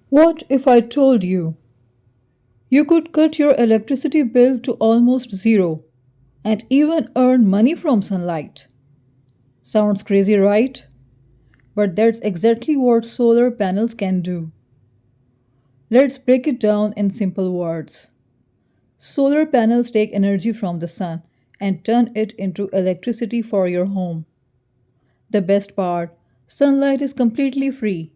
What if I told you you could cut your electricity bill to almost zero and even earn money from sunlight? Sounds crazy, right? But that's exactly what solar panels can do. Let's break it down in simple words. Solar panels take energy from the sun and turn it into electricity for your home. The best part, sunlight is completely free.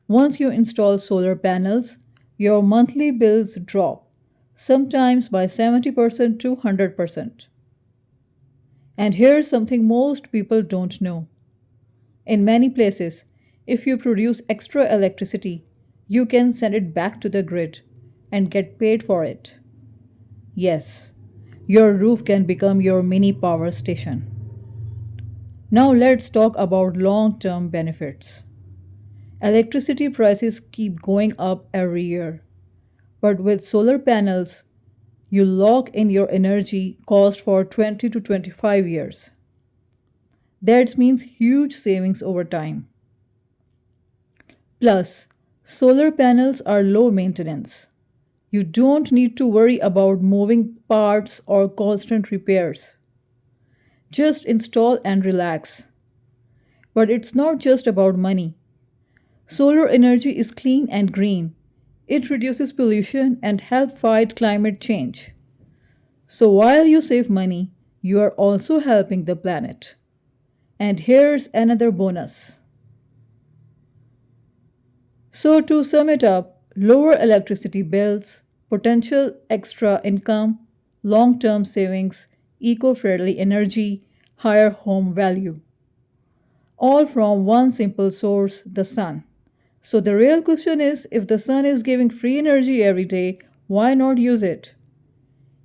Once you install solar panels, your monthly bills drop, sometimes by 70% to 100%. And here's something most people don't know. In many places, if you produce extra electricity, you can send it back to the grid and get paid for it. Yes, your roof can become your mini power station. Now let's talk about long term benefits. Electricity prices keep going up every year, but with solar panels, you lock in your energy cost for 20 to 25 years. That means huge savings over time. Plus, solar panels are low maintenance. You don't need to worry about moving parts or constant repairs. Just install and relax. But it's not just about money. Solar energy is clean and green. It reduces pollution and helps fight climate change. So while you save money, you are also helping the planet. And here's another bonus. So to sum it up, lower electricity bills, potential extra income, long-term savings, eco-friendly energy, higher home value. All from one simple source, the sun. So the real question is, if the sun is giving free energy every day, why not use it?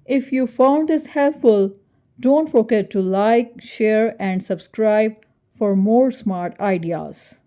If you found this helpful, don't forget to like, share, and subscribe for more smart ideas.